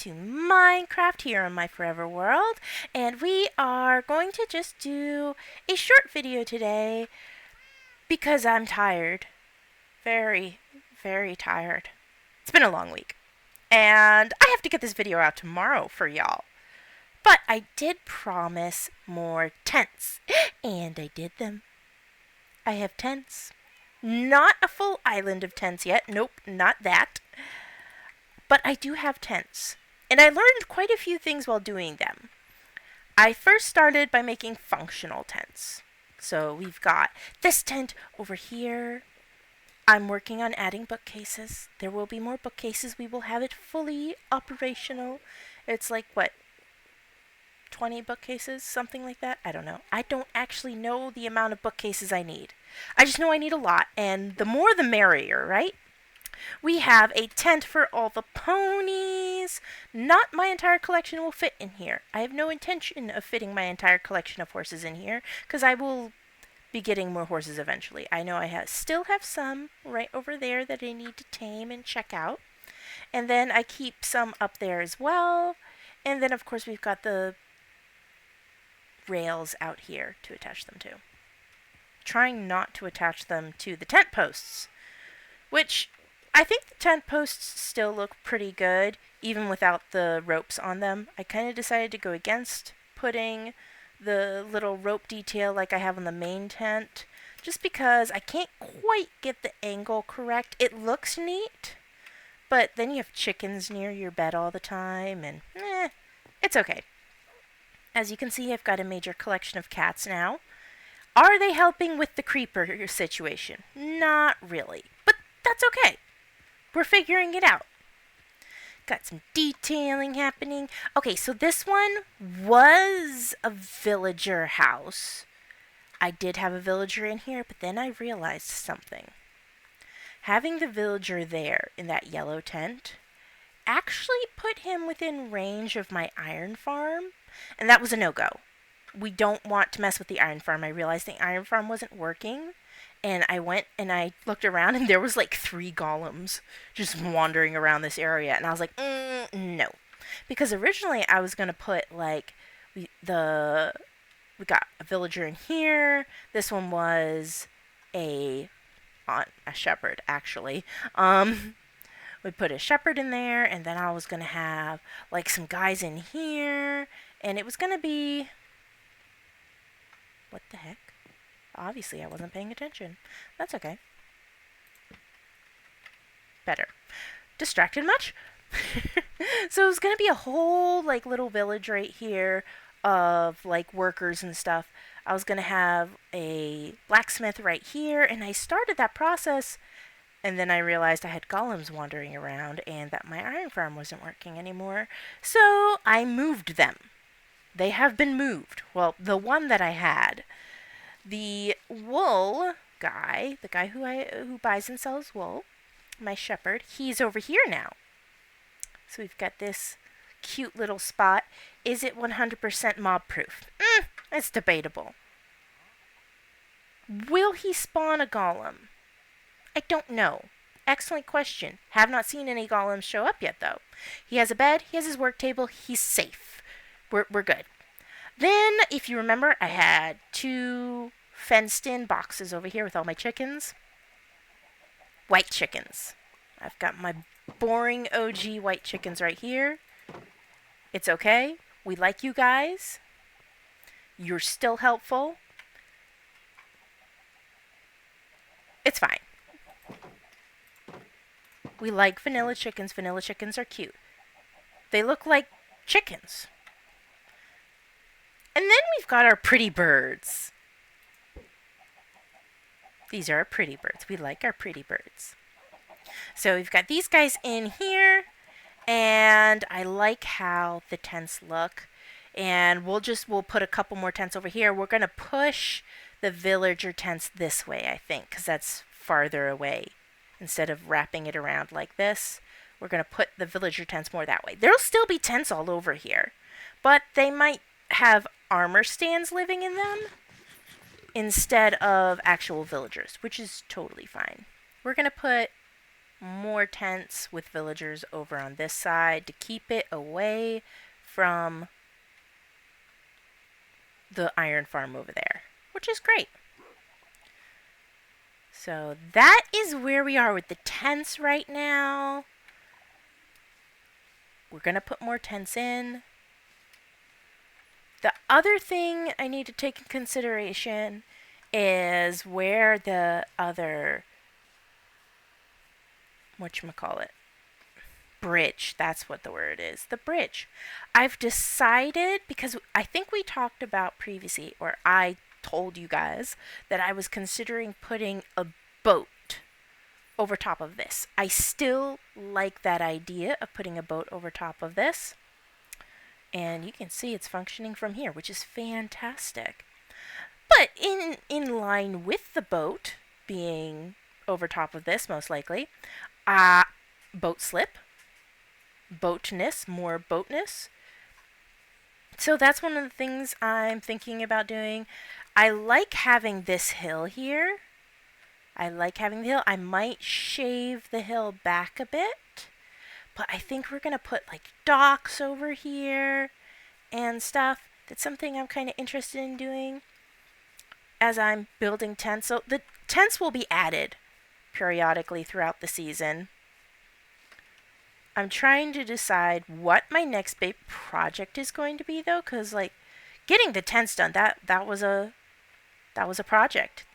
to Minecraft here on my Forever World, and we are going to just do a short video today because I'm tired. Very, very tired. It's been a long week, and I have to get this video out tomorrow for y'all. But I did promise more tents, and I did them. I have tents. Not a full island of tents yet. Nope, not that. But I do have tents. And I learned quite a few things while doing them. I first started by making functional tents. So we've got this tent over here. I'm working on adding bookcases. There will be more bookcases. We will have it fully operational. It's like, 20 bookcases? Something like that? I don't know. I don't actually know the amount of bookcases I need. I just know I need a lot, and the more the merrier, right? We have a tent for all the ponies. Not my entire collection will fit in here. I have no intention of fitting my entire collection of horses in here, because I will be getting more horses eventually. I know I still have some right over there that I need to tame and check out. And then I keep some up there as well. And then, of course, we've got the rails out here to attach them to. Trying not to attach them to the tent posts, which I think the tent posts still look pretty good, even without the ropes on them. I kind of decided to go against putting the little rope detail like I have on the main tent, just because I can't quite get the angle correct. It looks neat, but then you have chickens near your bed all the time, and it's okay. As you can see, I've got a major collection of cats now. Are they helping with the creeper situation? Not really, but that's okay. We're figuring it out. Got some detailing happening. Okay, so this one was a villager house. I did have a villager in here, but then I realized something. Having the villager there in that yellow tent actually put him within range of my iron farm, and that was a no-go. We don't want to mess with the iron farm. I realized the iron farm wasn't working, and I went and I looked around, and there was like 3 golems just wandering around this area, and I was like, no. Because originally I was going to put we got a villager in here. This one was a shepherd, actually. We put a shepherd in there, and then I was going to have some guys in here, and it was going to be... What the heck? Obviously, I wasn't paying attention. That's okay. Better. Distracted much? So it was going to be a whole, little village right here of, workers and stuff. I was going to have a blacksmith right here, and I started that process, and then I realized I had golems wandering around and that my iron farm wasn't working anymore. So I moved them. They have been moved. Well, the one that I had. The wool guy, the guy who buys and sells wool, my shepherd, he's over here now. So we've got this cute little spot. Is it 100% mob proof? It's debatable. Will he spawn a golem? I don't know. Excellent question. Have not seen any golems show up yet, though. He has a bed. He has his work table. He's safe. We're good. Then, if you remember, I had 2 fenced-in boxes over here with all my chickens. White chickens. I've got my boring OG white chickens right here. It's okay. We like you guys. You're still helpful. It's fine. We like vanilla chickens. Vanilla chickens are cute. They look like chickens. And then we've got our pretty birds. These are our pretty birds. We like our pretty birds. So we've got these guys in here, and I like how the tents look. And we'll put a couple more tents over here. We're going to push the villager tents this way, I think, because that's farther away. Instead of wrapping it around like this, we're going to put the villager tents more that way. There'll still be tents all over here, but they might have armor stands living in them instead of actual villagers, which is totally fine. We're going to put more tents with villagers over on this side to keep it away from the iron farm over there, which is great. So that is where we are with the tents right now. We're going to put more tents in. The other thing I need to take in consideration is where the other, whatchamacallit, bridge, that's what the word is, the bridge. I've decided, because I think we talked about previously, or I told you guys, that I was considering putting a boat over top of this. I still like that idea of putting a boat over top of this. And you can see it's functioning from here, which is fantastic. But in line with the boat being over top of this, most likely, boat slip, boatness, more boatness. So that's one of the things I'm thinking about doing. I like having this hill here. I might shave the hill back a bit. But I think we're going to put like docks over here and stuff. That's something I'm kind of interested in doing as I'm building tents. So the tents will be added periodically throughout the season. I'm trying to decide what my next big project is going to be, though, because like getting the tents done, that was a project.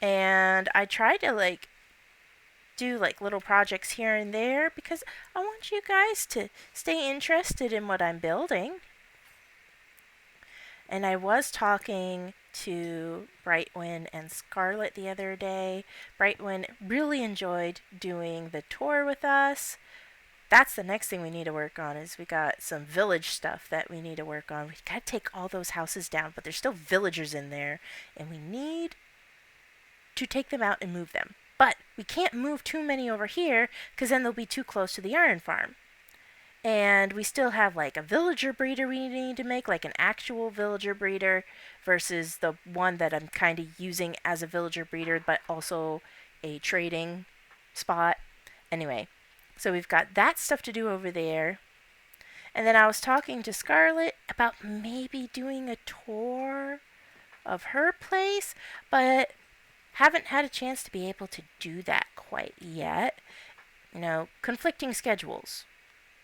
And I tried to like do like little projects here and there because I want you guys to stay interested in what I'm building. And I was talking to Brightwin and Scarlet the other day. Brightwin really enjoyed doing the tour with us. That's the next thing we need to work on, is we got some village stuff that we need to work on. We gotta take all those houses down, but there's still villagers in there, and we need to take them out and move them. But we can't move too many over here, because then they'll be too close to the iron farm. And we still have like a villager breeder we need to make, like an actual villager breeder, versus the one that I'm kind of using as a villager breeder, but also a trading spot. Anyway, so we've got that stuff to do over there. And then I was talking to Scarlet about maybe doing a tour of her place, but haven't had a chance to be able to do that quite yet. You know, conflicting schedules.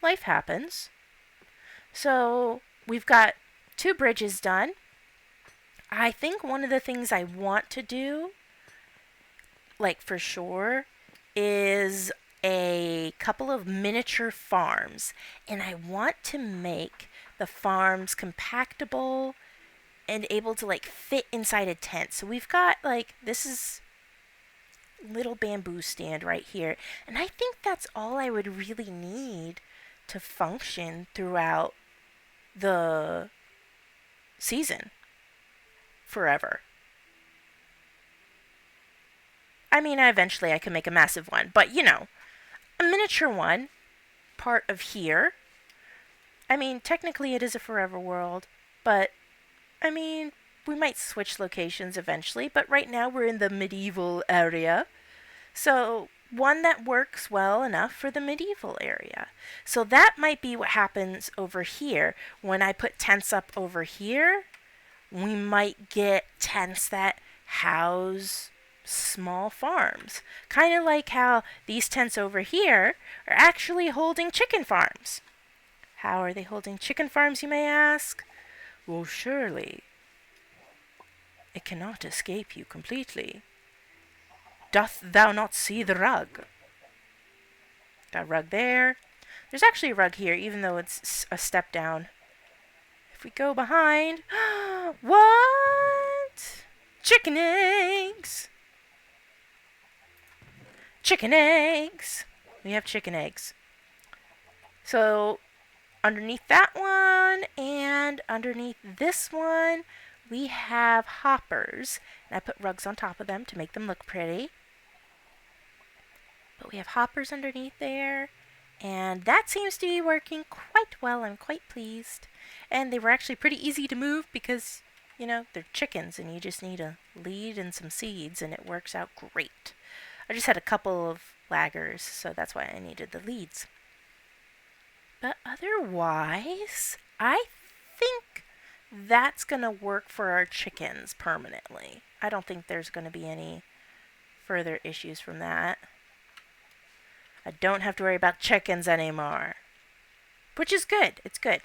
Life happens. So we've got 2 bridges done. I think one of the things I want to do, like for sure, is a couple of miniature farms. And I want to make the farms compactable and able to like fit inside a tent. So we've got like, this is little bamboo stand right here. And I think that's all I would really need to function throughout the season forever. I mean, eventually I can make a massive one, but you know, a miniature one, part of here. I mean, technically it is a forever world, but I mean, we might switch locations eventually, but right now we're in the medieval area. So one that works well enough for the medieval area. So that might be what happens over here. When I put tents up over here, we might get tents that house small farms. Kind of like how these tents over here are actually holding chicken farms. How are they holding chicken farms, you may ask? Well, surely it cannot escape you completely. Doth thou not see the rug? Got a rug there. There's actually a rug here, even though it's a step down. If we go behind... What? Chicken eggs! Chicken eggs! We have chicken eggs. So, underneath that one and underneath this one, we have hoppers. And I put rugs on top of them to make them look pretty. But we have hoppers underneath there. And that seems to be working quite well. I'm quite pleased. And they were actually pretty easy to move because, you know, they're chickens and you just need a lead and some seeds and it works out great. I just had a couple of laggers, so that's why I needed the leads. But otherwise, I think that's going to work for our chickens permanently. I don't think there's going to be any further issues from that. I don't have to worry about chickens anymore, which is good. It's good.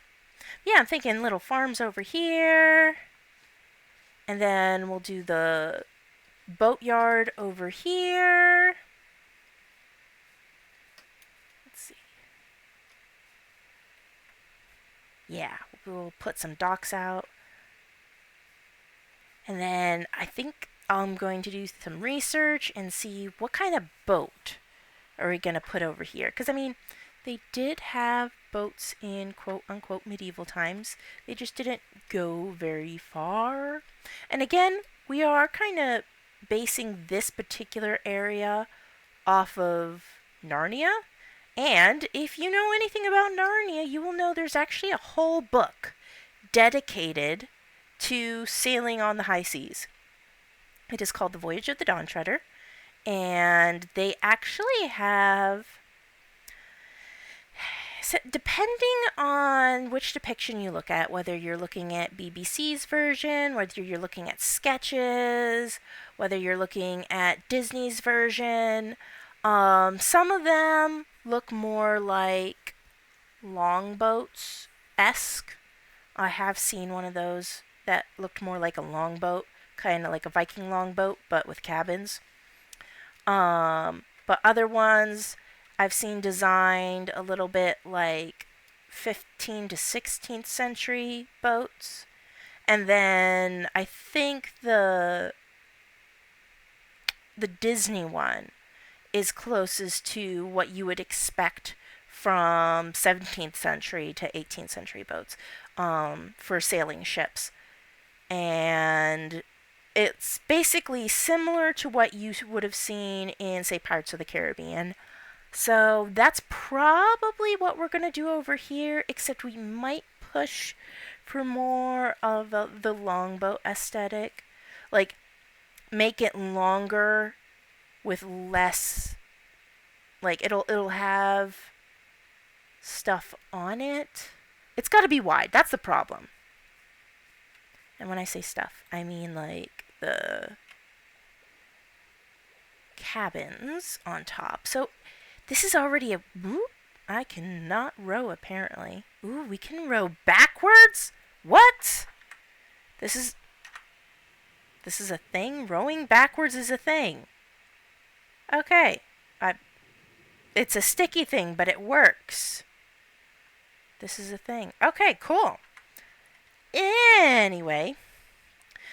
Yeah, I'm thinking little farms over here. And then we'll do the boatyard over here. Let's see. Yeah, we'll put some docks out. And then I think I'm going to do some research and see what kind of boat are we going to put over here. Because, I mean, they did have boats in quote-unquote medieval times. They just didn't go very far. And again, we are kind of basing this particular area off of Narnia. And if you know anything about Narnia, you will know there's actually a whole book dedicated to sailing on the high seas. It is called The Voyage of the Dawn Treader, and they actually have, so depending on which depiction you look at, whether you're looking at BBC's version, whether you're looking at sketches, whether you're looking at Disney's version, some of them look more like longboats-esque. I have seen one of those that looked more like a longboat, kind of like a Viking longboat, but with cabins. But other ones I've seen designed a little bit like 15th to 16th century boats. And then I think the Disney one is closest to what you would expect from 17th century to 18th century boats for sailing ships. And it's basically similar to what you would have seen in, say, Pirates of the Caribbean. So that's probably what we're going to do over here, except we might push for more of the longboat aesthetic. Like, make it longer with less, like, it'll have stuff on it. It's got to be wide. That's the problem. And when I say stuff, I mean like the cabins on top. So this is already a... Whoop, I cannot row apparently. Ooh, we can row backwards? What? This is a thing? Rowing backwards is a thing. Okay. It's a sticky thing, but it works. This is a thing. Okay, cool. Anyway,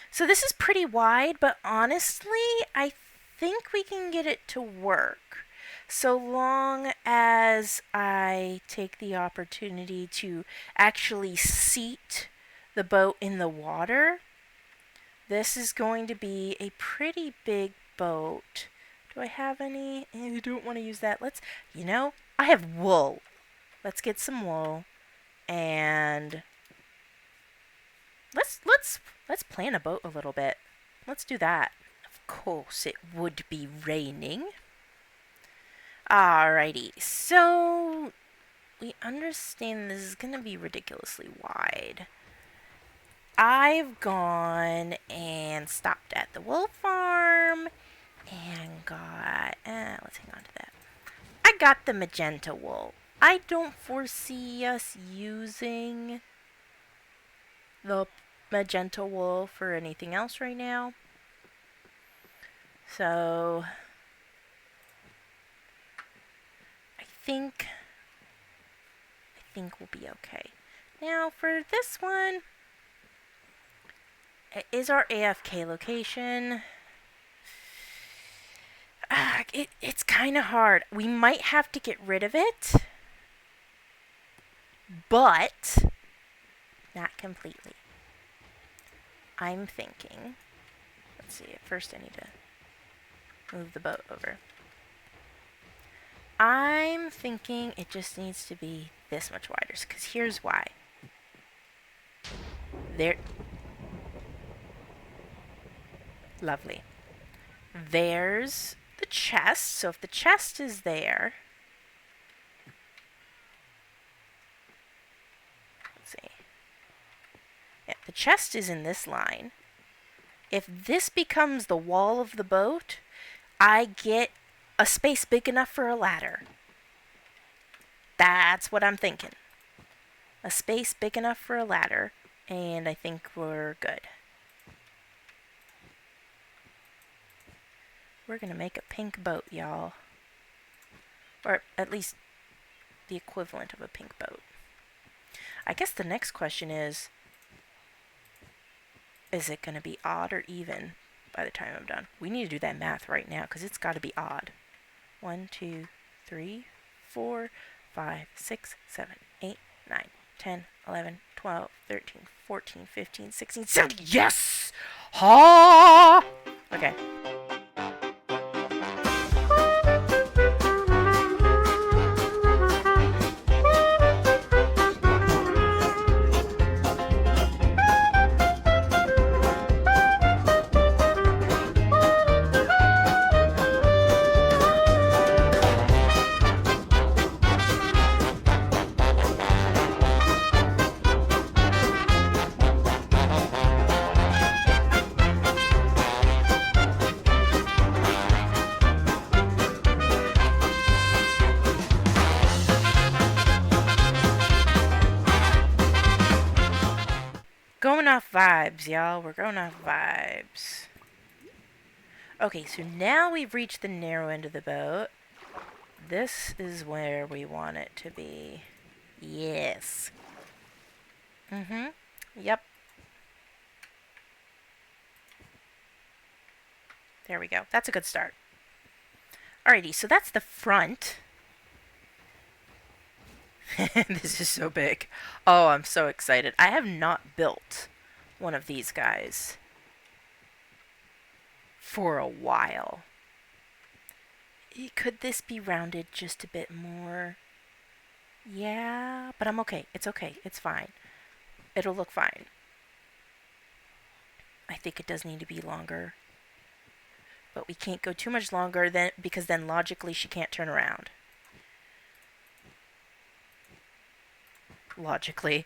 so this is pretty wide, but honestly, I think we can get it to work. So long as I take the opportunity to actually seat the boat in the water. This is going to be a pretty big boat. Do I have any? I don't want to use that. I have wool. Let's get some wool and let's plan a boat a little bit. Let's do that. Of course, it would be raining. Alrighty, so we understand this is going to be ridiculously wide. I've gone and stopped at the wool farm and got, let's hang on to that. I got the magenta wool. I don't foresee us using the magenta wool for anything else right now. So I think we'll be okay. Now for this one, it is our AFK location. It's kind of hard. We might have to get rid of it, but not completely. I'm thinking, let's see, first I need to move the boat over. I'm thinking it just needs to be this much wider, because here's why. There. Lovely. There's the chest. So if the chest is there, let's see. Yeah, the chest is in this line. If this becomes the wall of the boat, I get a space big enough for a ladder. That's what I'm thinking. A space big enough for a ladder, and I think we're good. We're gonna make a pink boat, y'all. Or at least the equivalent of a pink boat. I guess the next question is it gonna be odd or even by the time I'm done? We need to do that math right now, because it's gotta be odd. 1, 2, 3, 4, 5, 6, 7, 8, 9, 10, 11, 12, 13, 14, 15, 16, 17. Yes! Ha! Okay. Going off vibes, y'all. We're going off vibes. Okay, so now we've reached the narrow end of the boat. This is where we want it to be. Yes. Yep. There we go. That's a good start. Alrighty, so that's the front. This is so big. Oh, I'm so excited. I have not built one of these guys for a while. Could this be rounded just a bit more? Yeah, but I'm okay. It's okay. It's fine. It'll look fine. I think it does need to be longer. But we can't go too much longer because then logically she can't turn around. Logically.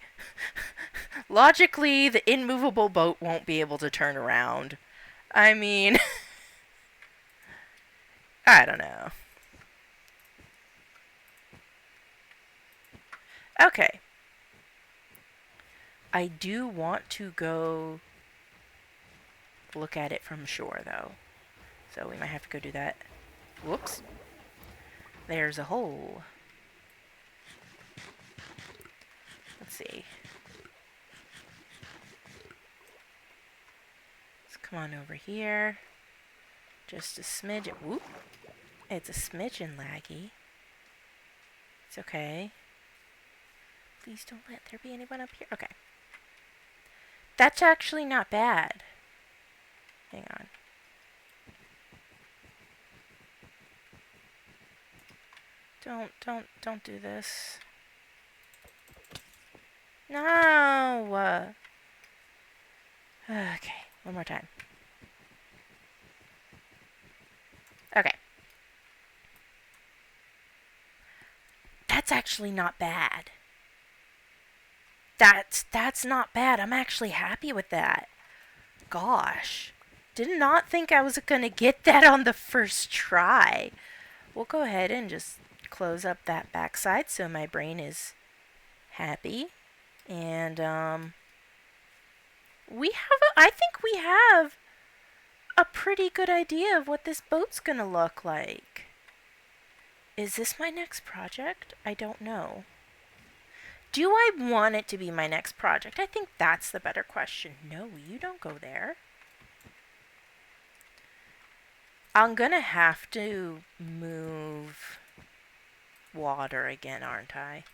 Logically, the immovable boat won't be able to turn around. I mean... I don't know. Okay. I do want to go look at it from shore, though. So we might have to go do that. Whoops. There's a hole. Let's see. Let's come on over here. Just a smidge. Whoop. It's a smidgen laggy. It's okay. Please don't let there be anyone up here. Okay. That's actually not bad. Hang on. Don't do this. No! Okay, one more time. Okay. That's actually not bad. That's not bad. I'm actually happy with that. Gosh. Did not think I was gonna get that on the first try. We'll go ahead and just close up that backside so my brain is happy. And I think we have a pretty good idea of what this boat's gonna look like. Is this my next project? I don't know. Do I want it to be my next project? I think that's the better question. No, you don't go there. I'm gonna have to move water again, aren't I?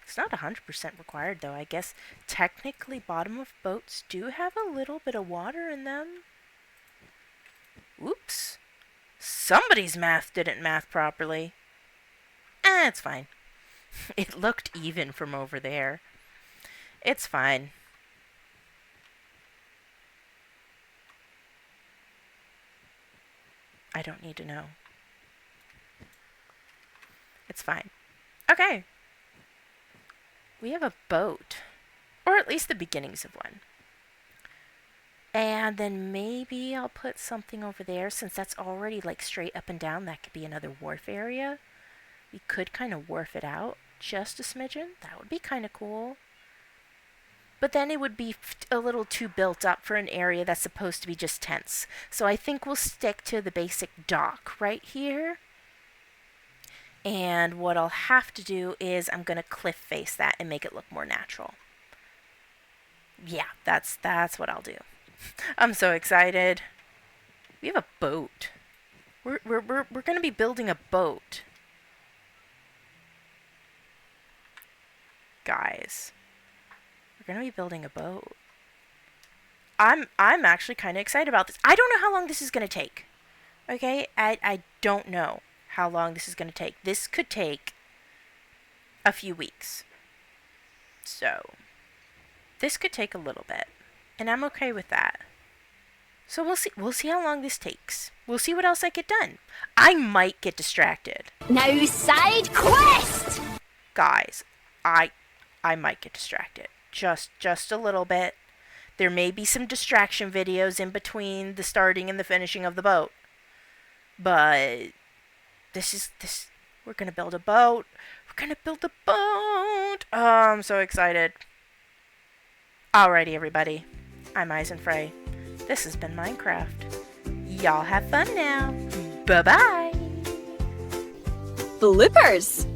It's not 100% required, though. I guess technically bottom of boats do have a little bit of water in them. Oops. Somebody's math didn't math properly. It's fine. It looked even from over there. It's fine. I don't need to know. It's fine. Okay. We have a boat. Or at least the beginnings of one. And then maybe I'll put something over there, since that's already like straight up and down. That could be another wharf area. We could kind of wharf it out just a smidgen. That would be kind of cool. But then it would be a little too built up for an area that's supposed to be just tents. So I think we'll stick to the basic dock right here. And what I'll have to do is I'm going to cliff face that and make it look more natural. Yeah, that's what I'll do. I'm so excited. We have a boat. We're going to be building a boat. Guys, we're going to be building a boat. I'm actually kind of excited about this. I don't know how long this is going to take. Okay? I don't know how long this is going to take. This could take a few weeks. So, this could take a little bit. And I'm okay with that. So we'll see how long this takes. We'll see what else I get done. I might get distracted. Now side quest! Guys, I might get distracted. Just a little bit. There may be some distraction videos in between the starting and the finishing of the boat. But we're gonna build a boat. We're gonna build a boat. Oh, I'm so excited. Alrighty, everybody. I'm Eisenfrey. This has been Minecraft. Y'all have fun now. Bye-bye. Bloopers!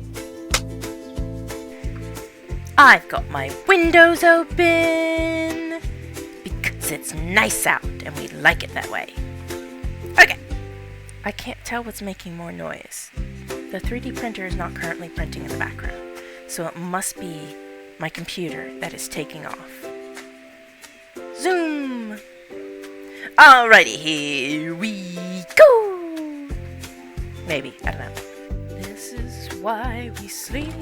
I've got my windows open because it's nice out and we like it that way. Okay. I can't tell what's making more noise. The 3D printer is not currently printing in the background, so it must be my computer that is taking off. Zoom! Alrighty, here we go! Maybe, I don't know. This is why we sleep.